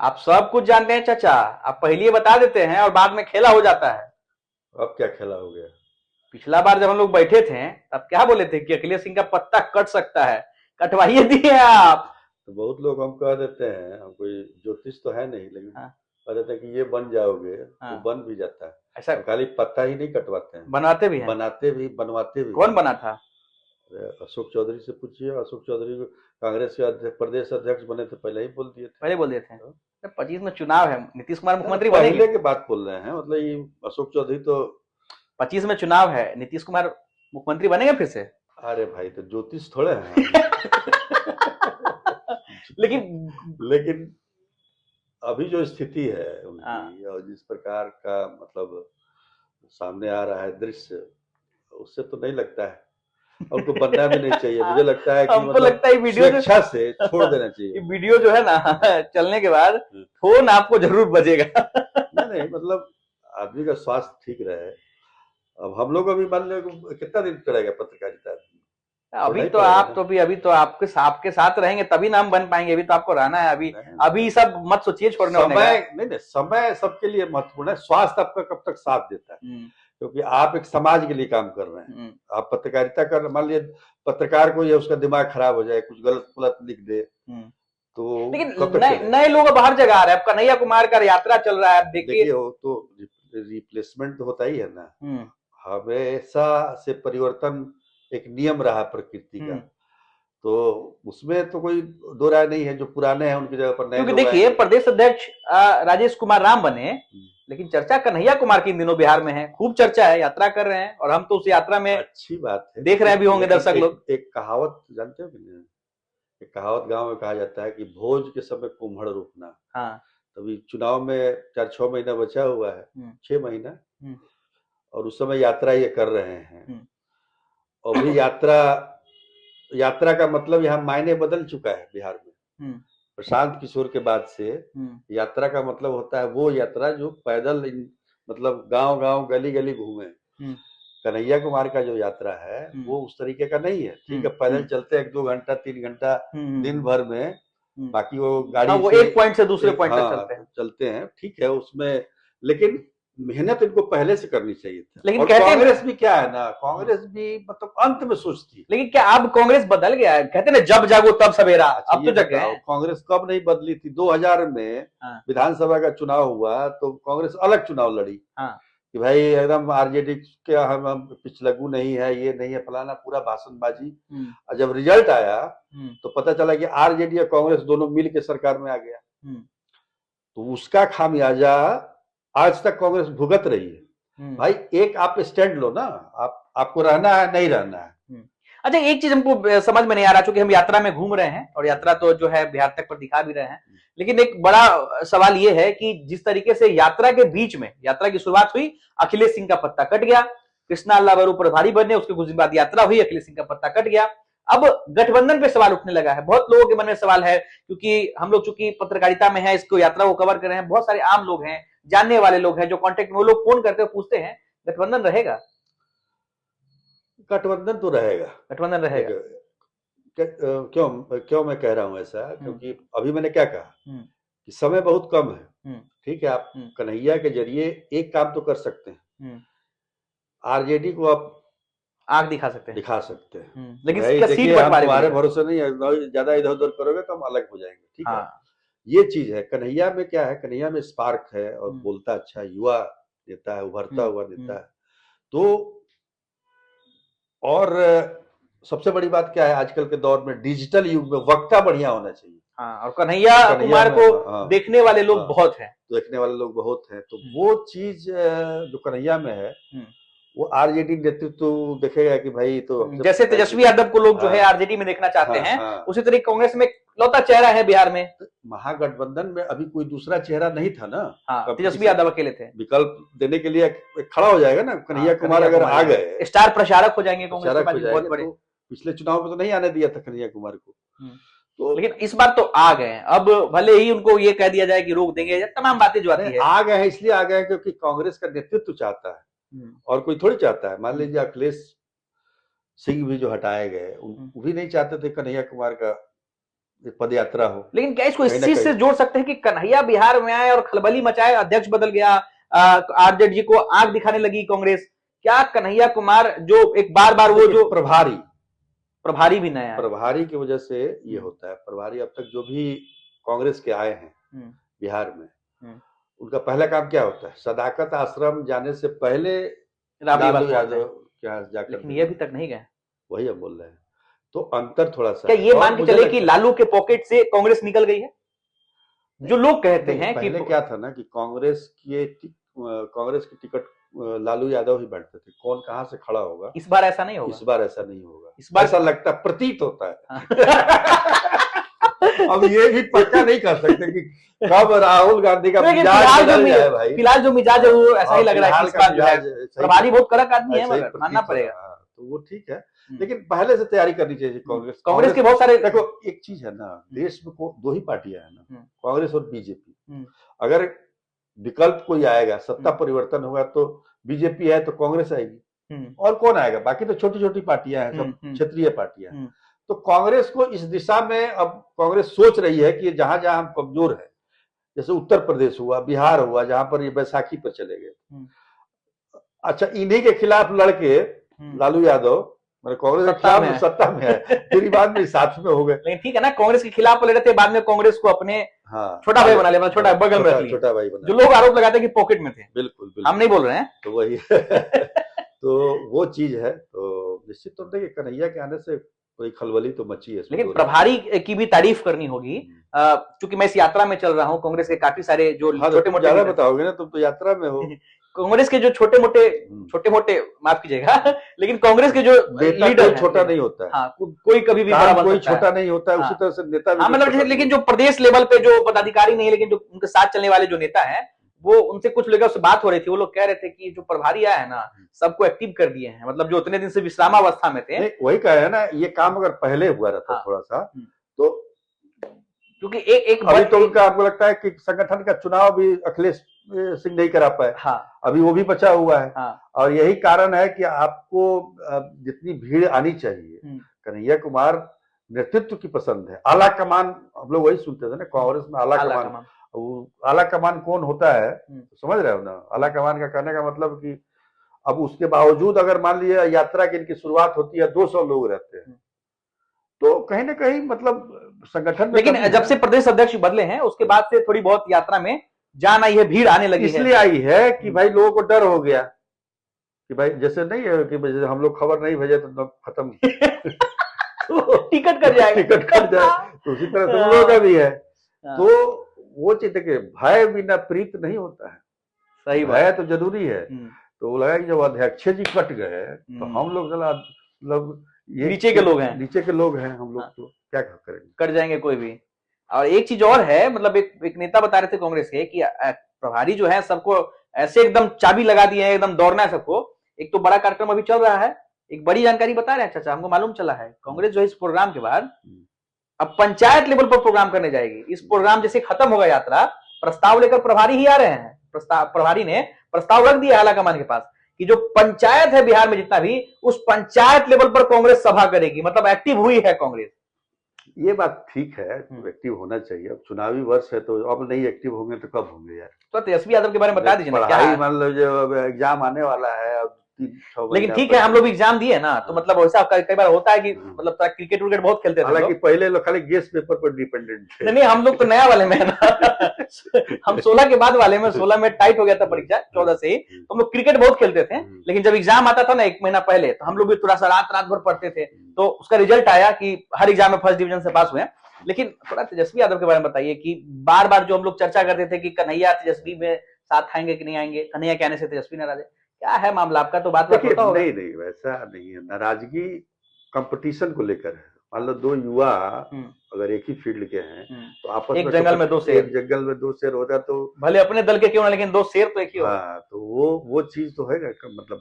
आप सब कुछ जानते हैं चाचा, आप पहले ही बता देते हैं और बाद में खेला हो जाता है। अब क्या खेला हो गया? पिछला बार जब हम लोग बैठे थे तब क्या बोले थे कि अखिलेश सिंह का पत्ता कट सकता है, कटवाइए दिए आप। तो बहुत लोग हम कह देते हैं, हम कोई ज्योतिष तो है नहीं, लेकिन हाँ। कह देते हैं कि ये बन जाओगे, तो हाँ। बन भी जाता है। ऐसा और खाली पत्ता ही नहीं कटवाते हैं, बनवाते भी हैं? बनाते भी, बनवाते भी कौन हैं। बना था? अशोक चौधरी से पूछिए, अशोक चौधरी को कांग्रेस के प्रदेश अध्यक्ष बने थे, पहले ही बोल दिए थे। पहले बोल दिए थे। तो 25 में चुनाव है, नीतीश कुमार ना, मुख्यमंत्री बनेंगे। पहले की बात बोल रहे हैं, मतलब ये अशोक चौधरी तो। 25 में चुनाव है, नीतीश कुमार मुख्यमंत्री बनेंगे फिर से। अरे भाई, तो ज्योतिष थोड़े हैं हम। लेकिन लेकिन अभी जो स्थिति है हाँ, उनकी, और जिस प्रकार का मतलब सामने आ रहा है दृश्य, उससे तो नहीं लगता है। और उनको बनना भी नहीं चाहिए, मुझे लगता है कि हमको मतलब लगता है वीडियो जो स्वेच्छा से छोड़ देना चाहिए ये उनको। वीडियो जो है ना चलने के बाद फोन आपको जरूर बजेगा। नहीं नहीं, मतलब आदमी का स्वास्थ्य ठीक रहे। अब हम लोग अभी मान लो कितना दिन करेगा पत्रकारिता, छोड़ना अभी ही तो पड़ेगा आप ना। तो भी अभी तो आपके साथ रहेंगे तभी नाम बन पाएंगे, अभी तो आपको रहना है अभी। नहीं, अभी सब मत सोचिए छोड़ने होने का। समय नहीं नहीं, समय सबके लिए महत्वपूर्ण है, स्वास्थ्य आपका कब तक साथ देता है। हम्म। क्योंकि आप एक समाज के लिए काम कर रहे हैं। हम्म। आप पत्रकारिता कर, मान लीजिए पत्रकार को ये उसका दिमाग खराब हो जाए, कुछ गलत गलत लिख दे, हम्म। तो लेकिन कब तक नए चलेगा? नए लोग अब हर जगह आ रहे हैं, अब कन्हैया कुमार का यात्रा चल रहा है, आप देखिए। देखिए, वो तो रिप्लेसमेंट तो होता ही है ना। हम्म। हमेशा से परिवर्तन एक नियम रहा प्रकृति का। हम्म। तो उसमें तो कोई दो राय नहीं है, जो पुराने हैं उनकी जगह पर नए क्योंकि लोग देखिए आएंगे। प्रदेश अध्यक्ष राजेश कुमार राम बने, लेकिन चर्चा कन्हैया कुमार की इन दिनों बिहार में है, खूब चर्चा है, यात्रा कर रहे हैं और हम तो उस यात्रा में अच्छी बात है, देख रहे भी होंगे लेकिन दर्शक लोग। एक कहावत जानते हो कि नहीं? एक कहावत गांव में कहा जाता है कि भोज के समय कुम्हड़ रूठना। हाँ। तभी चुनाव में 4-6 महीना बचा हुआ है, हम्म। 6 महीना, हम्म। और उस समय यात्रा ये कर रहे हैं। हम्म। और भी यात्रा, यात्रा का मतलब यहाँ मायने बदल चुका है बिहार में। हम्म। प्रशांत किशोर के बाद से हम्म। यात्रा का मतलब होता है वो यात्रा जो पैदल मतलब गांव गांव गली गली घूमे। हम्म। कन्हैया कुमार का जो यात्रा है हम्म। वो उस तरीके का नहीं है। ठीक हम्म। है, पैदल हम्म। चलते हैं 1-2 घंटा 3 घंटा दिन हम्म। भर में, हम्म। बाकी वो हाँ, गाड़ी वो से एक पॉइंट से दूसरे एक, पॉइंट तक चलते हाँ हैं। चलते हैं, ठीक है उसमें। लेकिन मेहनत इनको पहले से करनी चाहिए था। लेकिन और कहते कांग्रेस हैं, भी क्या है ना, कांग्रेस भी मतलब अंत में सोचती है। लेकिन क्या अब कांग्रेस बदल गया है? कहते हैं ना जब जागो तब सवेरा, अच्छा अब ये तो जग गए बताओ, हैं। कांग्रेस कब नहीं बदली थी? 2000 में हाँ। विधानसभा का चुनाव हुआ तो कांग्रेस अलग चुनाव लड़ी हाँ। कि भाई एकदम आरजेडी के हम पिछलग्गू नहीं है, ये नहीं है, फलाना, पूरा भाषणबाजी। हम्म। और जब रिजल्ट आया हम्म। तो पता चला कि आरजेडी और कांग्रेस दोनों मिल के सरकार में आ गया। हम्म। तो उसका खामियाजा आज तक कांग्रेस भुगत रही है। हम्म। भाई एक आप स्टैंड लो ना, आपको रहना है नहीं रहना है। हम्म। अच्छा, एक चीज हमको समझ में नहीं आ रहा, चूंकि हम यात्रा में घूम रहे हैं और यात्रा तो जो है बिहार तक पर दिखा भी रहे हैं, लेकिन एक बड़ा सवाल ये है कि जिस तरीके से यात्रा के बीच में यात्रा की शुरुआत हुई, अखिलेश सिंह का पत्ता कट गया, कृष्णा लाल प्रभारी बने, उसके कुछ दिन बाद यात्रा हुई, अखिलेश सिंह का पत्ता कट गया। अब गठबंधन पे सवाल उठने लगा है, बहुत लोगों के मन में सवाल है, क्योंकि हम लोग चूंकि पत्रकारिता में है, इसको यात्रा को कवर कर रहे हैं, बहुत सारे आम लोग हैं, जानने वाले लोग हैं, जो कॉन्टेक्ट में, वो लोग फोन करते हुए पूछते हैं गठबंधन रहेगा? गठबंधन तो रहेगा। गठबंधन रहेगा। देखो, क्यों क्यों मैं कह रहा हूं ऐसा, हम्म। क्योंकि अभी मैंने क्या कहा हम्म। कि समय बहुत कम है। हम्म। ठीक है, आप हम्म। कन्हैया के जरिए एक काम तो कर सकते हैं, हम्म। आरजेडी को आप आंख दिखा सकते हैं। दिखा सकते हैं कि लेकिन भाई इसका सीट देखिए, हम बंटवारे को तुम्हारे लेकर। भरोसे नहीं है, ज्यादा इधर उधर करोगे तो हम अलग हो जाएंगे। ठीक है, हाँ। ये चीज है। कन्हैया में क्या है, कन्हैया में स्पार्क है और हम्म। बोलता अच्छा है, युवा नेता है, उभरता हम्म। हुआ नेता हम्म। है। तो और सबसे बड़ी बात क्या है, आजकल के दौर में डिजिटल युग में वक्ता बढ़िया होना चाहिए। हाँ, और कन्हैया तो कन्हैया कुमार में, को हाँ देखने वाले लोग हाँ, बहुत हैं। देखने वाले लोग बहुत हैं। तो हम्म। वो चीज जो कन्हैया में है, हम्म। वो आरजेडी नेतृत्व तो देखेगा कि भाई तो हमसे जैसे तेजस्वी यादव को लोग जो है हाँ आरजेडी में देखना चाहते हाँ हैं, हाँ। उसी तरीके कांग्रेस में लौता चेहरा है बिहार में। तो महागठबंधन में अभी कोई दूसरा चेहरा नहीं था ना। हाँ, अब तेजस्वी किसी यादव अकेले थे। विकल्प देने के लिए खड़ा हो जाएगा ना, हाँ, कन्हैया कुमार कन्हैया अगर कुमार आ यादव गए, स्टार प्रचारक हो जाएंगे कांग्रेस के प्रचारक पास हो भी बहुत जाएंगे। बड़े। तो पिछले चुनाव में तो नहीं आने दिया था कन्हैया कुमार को। हम्म। तो लेकिन इस बार तो आ गए हैं, अब भले ही उनको ये कह दिया जाए कि रोक देंगे, या तमाम बातें जो नहीं, आती है। आ गए हैं इसलिए आ गए हैं क्योंकि कांग्रेस का नेतृत्व चाहता है, हम्म। और कोई थोड़ी चाहता है। मान हम्म। लीजिए अखिलेश सिंह भी जो हटाए गए, हम्म। वो भी नहीं चाहते थे कन्हैया कुमार का पद यात्रा हो। लेकिन क्या इसको इस कहीं ना चीज से कहीं जोड़ सकते हैं कि कन्हैया बिहार में आए और खलबली मचाए, अध्यक्ष बदल गया, आरजेडी को आंख दिखाने लगी कांग्रेस, क्या कन्हैया कुमार जो एक बार बार वो जो प्रभारी भी नया है, प्रभारी की वजह से ये होता है। प्रभारी अब तक जो भी कांग्रेस के आए हैं बिहार में, उनका पहला काम क्या होता है? सदाकत आश्रम जाने से पहले लालू यादव क्या जाकर, लेकिन ये अभी तक नहीं गए। वही हम बोल रहे हैं। तो अंतर थोड़ा सा क्या ये मान के चले कि लालू के पॉकेट से कांग्रेस निकल गई है? जो लोग कहते हैं पहले क्या था ना कि कांग्रेस की टिकट लालू यादव ही बांटते थे, कौन कहां से खड़ा होगा। इस बार ऐसा नहीं होगा। इस बार ऐसा नहीं होगा। इस बार ऐसा लगता है, प्रतीत होता है। अब ये भी पक्का नहीं कर सकते कि कब राहुल गांधी का मिजाज बदल जाए भाई। फिलहाल जो मिजाज है वो ऐसा ही लग रहा है। इस बार जो है प्रभारी बहुत कड़क आदमी है, मगर मानना पड़ेगा। तो वो ठीक है, लेकिन पहले से तैयारी करनी चाहिए कांग्रेस के बहुत सारे। देखो एक चीज है ना, देश में दो ही पार्टियां है ना, कांग्रेस और बीजेपी। अगर विकल्प कोई आएगा, सत्ता परिवर्तन होगा, तो बीजेपी है तो कांग्रेस आएगी, और कौन आएगा? बाकी तो छोटी छोटी पार्टियां हैं, सब क्षेत्रीय पार्टियां हैं। तो कांग्रेस को इस दिशा में अब कांग्रेस सोच रही है कि जहां जहां हम कमजोर है, जैसे उत्तर प्रदेश हुआ, बिहार हुआ, जहां पर ये बैसाखी पर चले गए, अच्छा इन्हीं के खिलाफ लड़के लालू यादव मतलब कांग्रेस के खिलाफ सत्ता में है, फिर बाद में साथ में हो गए। लेकिन ठीक है ना, कांग्रेस के खिलाफ लड़ रहे थे, बाद में कांग्रेस को अपने छोटा भाई बना लिया, छोटा बगल में रख लिया, छोटा भाई बना, जो लोग आरोप लगाते हैं कि पॉकेट में थे। बिल्कुल हम नहीं बोल रहे हैं, तो वही तो वो चीज है। तो निश्चित तौर पर कन्हैया के आने से कोई खलबली तो मची है। लेकिन प्रभारी की भी तारीफ करनी होगी, क्योंकि मैं इस यात्रा में चल रहा हूँ। कांग्रेस के काफी सारे जो छोटे मोटे, ज्यादा बताओगे ना तुम तो यात्रा में हो। कांग्रेस के जो छोटे मोटे माफ कीजिएगा, लेकिन कांग्रेस के जो लीडर छोटा नहीं होता है। हाँ, कोई कभी भी बड़ा बन कोई छोटा नहीं होता है। उसी तरह से नेता भी मतलब, लेकिन जो प्रदेश लेवल पे जो पदाधिकारी नहीं है, लेकिन जो उनके साथ चलने वाले जो नेता है, वो उनसे कुछ लेकर उससे बात हो रही थी, वो लोग कह रहे थे कि जो प्रभारी आया है ना, सबको एक्टिव कर दिए हैं, मतलब जो उतने दिन से विश्रामावस्था में थे। वही कह रहे हैं ना, ये काम अगर पहले हुआ रहता थोड़ा सा, तो क्योंकि एक अभी तो उनका आपको लगता है कि संगठन का चुनाव भी अखिलेश सिंह नहीं करा पाए। अभी वो भी बचा हुआ है। और यही कारण है कि आपको जितनी भीड़ आनी चाहिए, कन्हैया कुमार नेतृत्व की पसंद है। आला कमान, हम लोग वही सुनते थे ना कांग्रेस में, आला कमान। आला कमान कौन होता है, तो समझ रहे हो ना? आला कमान का कहने का मतलब कि अब उसके बावजूद अगर मान लीजिए यात्रा की इनकी शुरुआत होती है, 200 लोग रहते हैं, तो कहीं ना कहीं मतलब संगठन में, लेकिन जब से प्रदेश अध्यक्ष बदले हैं उसके बाद से थोड़ी बहुत यात्रा में जान आई है, भीड़ आने लगी है। इसलिए आई है कि भाई लोगों को डर हो गया कि भाई जैसे नहीं है कि हम लोग खबर नहीं भेजे तो खत्म टिकट कट जाएगा, टिकट कट जाए, तो उसी तरह से लोगों का भी है। तो वो चीज के भय बिना प्रीत नहीं होता है। सही भय तो जरूरी है। तो वो लगा कि जब अध्यक्ष जी कट गए तो हम लोग मतलब ये नीचे के लोग हैं, नीचे के लोग हैं हम लोग, तो क्या करेंगे, कट जाएंगे कोई भी। और एक चीज और है, मतलब एक नेता बता रहे थे कांग्रेस के कि प्रभारी जो है सबको ऐसे एकदम चाबी लगा दिए है, एकदम दौड़ना है सबको। एक तो बड़ा कार्यक्रम अभी चल रहा है, एक बड़ी जानकारी बता रहे हैं चाचा, हमको मालूम चला है, कांग्रेस जो है इस प्रोग्राम के बाद अब पंचायत लेवल पर प्रोग्राम करने जाएगी। इस प्रोग्राम जैसे खत्म होगा यात्रा, प्रस्ताव लेकर प्रभारी ही आ रहे हैं। प्रभारी ने प्रस्ताव रख दिया आलाकमान के पास कि जो पंचायत है बिहार में जितना भी, उस पंचायत लेवल पर कांग्रेस सभा करेगी। मतलब एक्टिव हुई है कांग्रेस। ये बात ठीक है, एक्टिव होना चाहिए। अब चुनावी वर्ष है तो अब नहीं एक्टिव होंगे तो कब होंगे यार? तो तेजस्वी यादव के बारे में बता दीजिए ना, क्या मान लो जो एग्जाम आने वाला है अब 3-6 लेकिन ठीक है, हम लोग भी एग्जाम दिए ना, तो मतलब वैसा कई बार होता है कि मतलब क्रिकेट विकेट बहुत खेलते थे। हालांकि पहले लोग खाली गेस पेपर पर डिपेंडेंट थे। नहीं, हम लोग तो नया वाले में है ना हम 16 के बाद वाले में, 16 में टाइट हो गया था परीक्षा, 14 से ही तो हम लोग क्रिकेट बहुत खेलते थे। लेकिन जब एग्जाम आता था ना 1 महीना पहले, तो हम लोग भी थोड़ा सा रात भर पढ़ते थे। तो उसका रिजल्ट आया कि हर एग्जाम में फर्स्ट डिवीजन से पास हुए। लेकिन थोड़ा तेजस्वी यादव के बारे में बताइए कि बार बार जो हम लोग चर्चा करते थे कि कन्हैया तेजस्वी में साथ आएंगे कि नहीं आएंगे, कन्हैया के आने से तेजस्वी नाराज है, क्या है मामला आपका? तो बात होता होगा। नहीं वैसा नहीं है, नाराजगी कंपटीशन को लेकर है। मान लो 2 युवा अगर एक ही फील्ड के हैं तो आपस एक जंगल में 2 शेर, एक जंगल में 2 शेर होता तो भले अपने दल के क्यों ना, लेकिन 2 शेर तो एक ही होगा। तो वो चीज तो है, मतलब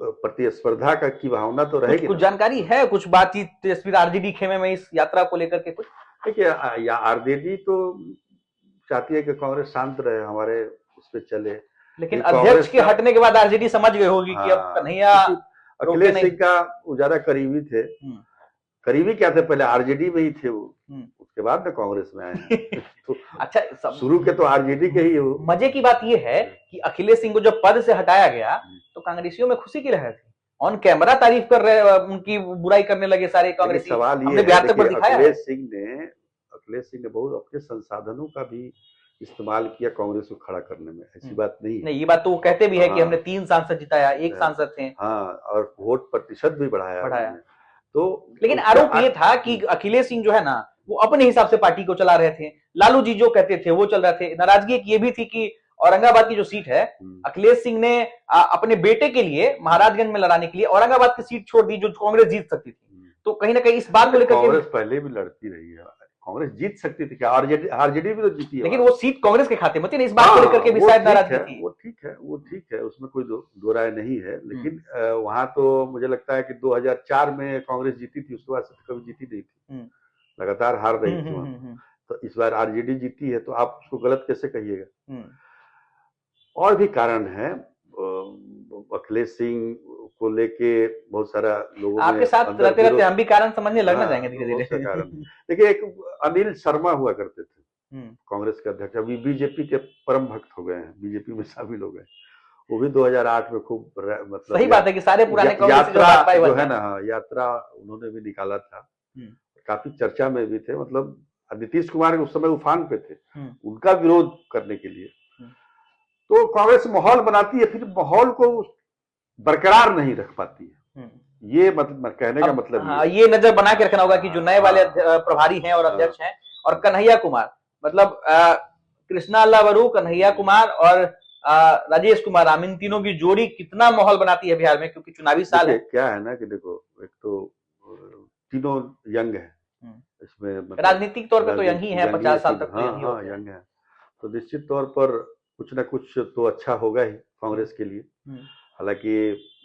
प्रतिस्पर्धा का की भावना तो रहेगी। कुछ जानकारी है, कुछ बातचीत तेजस्वी आरजेडी खेमे में इस यात्रा को लेकर के? कुछ देखिए, या आरजेडी तो चाहती है कि कांग्रेस शांत रहे, हमारे उस पर चले, लेकिन अध्यक्ष के हटने के बाद आरजेडी समझ गई होगी कि अब कन्हैया अखिलेश सिंह का वो ज्यादा करीबी थे, करीबी क्या थे, पहले आरजेडी में ही थे वो, उसके बाद में कांग्रेस में आए हैं। तो अच्छा, शुरू के तो आरजेडी के ही वो। मजे की बात ये है कि अखिलेश सिंह को जब पद से हटाया गया तो कांग्रेसियों में खुशी की लहर थी, ऑन कैमरा तारीफ कर रहे, उनकी बुराई करने लगे सारे कांग्रेसी। सवाल ये है कि अखिलेश सिंह ने बहुत अपने संसाधनों का भी इस्तेमाल किया कांग्रेस को खड़ा करने में, ऐसी बात नहीं है। ये बात तो वो कहते भी है कि हमने 3 सांसद जिताया, 1 सांसद थे। हाँ, और वोट प्रतिशत भी बढ़ाया। तो लेकिन आरोप ये था कि अखिलेश सिंह जो है ना, वो अपने हिसाब से पार्टी को चला रहे थे, लालू जी जो कहते थे वो चल रहे थे। नाराजगी एक ये भी थी कि औरंगाबाद की जो सीट है, अखिलेश सिंह ने अपने बेटे के लिए महाराजगंज में लड़ाने के लिए औरंगाबाद की सीट छोड़ दी जो कांग्रेस जीत सकती थी। तो कहीं ना कहीं इस बात को लेकर कांग्रेस पहले भी लड़ती रही है, कांग्रेस जीत सकती थी क्या? आरजेडी भी तो जीती है, लेकिन वो सीट कांग्रेस के खाते में थी ना, इस बात को लेकर के भी शायद नाराजगी थी। वो ठीक है, उसमें कोई दो राय नहीं है। लेकिन वहां तो मुझे लगता है कि 2004 में कांग्रेस जीती थी, उसके बाद से कभी जीती नहीं थी, लगातार हार रही थी वहां। तो इस बार आरजेडी जीती है, तो आप उसको गलत कैसे कहिएगा? और भी कारण है, अखिलेश सिंह को लेके बहुत सारा लोगों आपके साथ रहते रहते हम भी कारण समझने लगना जाएंगे धीरे धीरे। देखिए, एक अनिल शर्मा हुआ करते थे कांग्रेस के अध्यक्ष, अभी बीजेपी के परम भक्त हो गए हैं, बीजेपी में शामिल हो गए। वो भी 2008 में खूब, मतलब सही बात है कि सारे पुराने यात्रा जो है ना, यात्रा उन्होंने भी निकाला था, काफी चर्चा में भी थे। मतलब नीतीश कुमार उस समय उफान पे थे, उनका विरोध करने के लिए। तो कांग्रेस माहौल बनाती है, फिर माहौल को बरकरार नहीं रख पाती है। ये मतलब कहने का मतलब ये नजर बना के रखना होगा कि जो नए वाले प्रभारी हैं और अध्यक्ष हैं, और कन्हैया कुमार, मतलब कृष्णा लावरू, कन्हैया कुमार और राजेश कुमार राम, इन तीनों की जोड़ी कितना माहौल बनाती है बिहार में, क्योंकि चुनावी साल है। क्या है ना कि देखो, एक तो तीनों यंग है इसमें, मतलब राजनीतिक तौर पर तो यंग ही है, 50 साल तक यंग है, तो निश्चित तौर पर कुछ ना कुछ तो अच्छा होगा ही कांग्रेस के लिए। हालांकि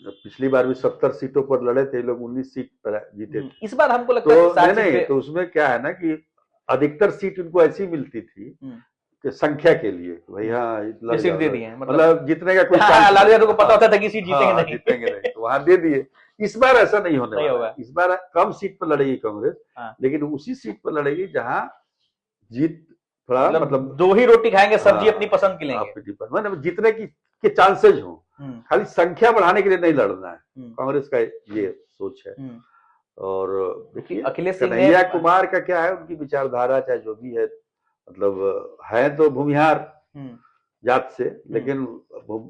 पिछली बार भी 70 सीटों पर लड़े थे लोग, 19 सीट पर जीते थे। इस बार हमको लगता है नहीं, तो उसमें क्या है ना कि अधिकतर सीट उनको ऐसी मिलती थी कि संख्या के लिए, भैया सीट दे दिए, मतलब जीतने का कोई लालू यादव को पता होता था कि सीट जीतेंगे नहीं, तो वहां दे दिए। इस बार ऐसा नहीं होने वाला। इस बार कम सीट पर लड़ेगी कांग्रेस, लेकिन उसी सीट पर लड़ेगी जहां जीत थोड़ा, मतलब 2 ही रोटी खाएंगे, सब्जी अपनी पसंद की लेंगे, मतलब जीतने के चांसेज हो, खाली संख्या बढ़ाने के लिए नहीं लड़ना है। कांग्रेस का ये सोच है। और देखिए, अखिलेश कन्हैया कुमार का क्या है, उनकी विचारधारा चाहे जो भी है, मतलब है तो भूमिहार जात से, लेकिन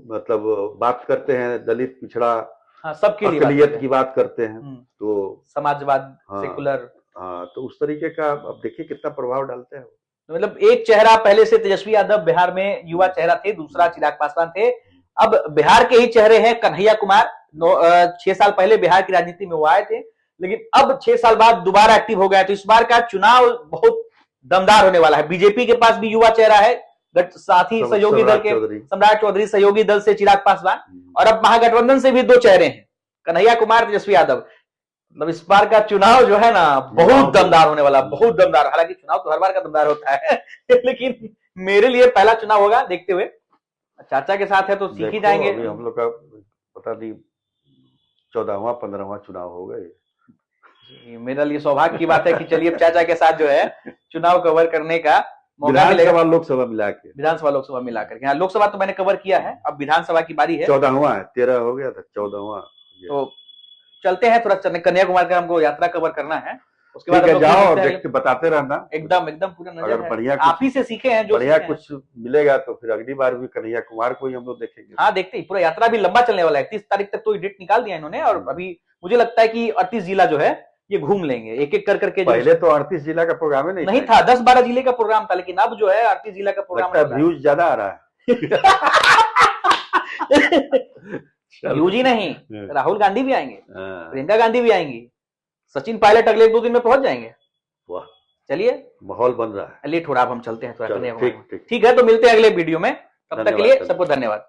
मतलब बात करते हैं दलित, पिछड़ा, सबके लिए अकलियत की बात करते हैं, तो समाजवाद, सेकुलर, तो उस तरीके का अब देखिए कितना प्रभाव डालते हैं। मतलब एक चेहरा पहले से तेजस्वी यादव बिहार में युवा चेहरा थे, दूसरा चिराग पासवान थे, अब बिहार के ही चेहरे हैं कन्हैया कुमार। 6 साल पहले बिहार की राजनीति में वो आए थे, लेकिन अब 6 साल बाद दोबारा एक्टिव हो गया। तो इस बार का चुनाव बहुत दमदार होने वाला है। बीजेपी के पास भी युवा चेहरा है, साथी सहयोगी दल के सम्राट चौधरी, सहयोगी दल से चिराग पासवान, और अब महागठबंधन से भी 2 चेहरे हैं, कन्हैया कुमार, तेजस्वी यादव। मतलब इस बार का चुनाव जो है ना, बहुत दमदार होने वाला, बहुत दमदार। हालांकि चुनाव तो हर बार का दमदार होता है लेकिन मेरे लिए पहला चुनाव होगा, देखते हुए। चाचा के साथ है तो सीख ही जाएंगे। अभी हम लोग का पता नहीं 14वां 15वां चुनाव होगा ये। मेरे लिए सौभाग्य की बात है कि चलिए चाचा के साथ जो है चुनाव कवर करने का मौका मिलेगा। लोकसभा मिलाकर, विधानसभा लोकसभा मिलाकर, यहाँ लोकसभा तो मैंने कवर किया है, अब विधानसभा की बारी है। 14वां है, 13 हो गया था, 14वां। तो चलते हैं, थोड़ा कन्याकुमारी का हमको यात्रा कवर करना है, उसके बाद जाओ और देख के बताते रहना। एकदम पूरा नजर है। बढ़िया आप ही से सीखे हैं, जो बढ़िया कुछ मिलेगा तो फिर अगली बार भी कन्हैया कुमार को ही हम लोग देखेंगे। हाँ, देखते ही पूरा यात्रा भी लंबा चलने वाला है। 30 तारीख तक तो डेट निकाल दिया इन्होंने, और अभी मुझे लगता है कि 38 जिला जो है ये घूम लेंगे एक एक कर करके। पहले तो 38 जिला का प्रोग्राम ही नहीं था, 10-12 जिले का प्रोग्राम था, लेकिन अब जो है 38 जिला का प्रोग्राम। व्यूज ज्यादा आ रहा है। व्यूज ही नहीं, राहुल गांधी भी आएंगे, प्रियंका गांधी भी आएंगी, सचिन पायलट अगले 1-2 दिन में पहुंच जाएंगे। वाह, चलिए माहौल बन रहा है। चलिए थोड़ा अब हम चलते हैं, ठीक है, तो मिलते हैं अगले वीडियो में। तब तक के लिए सबको धन्यवाद।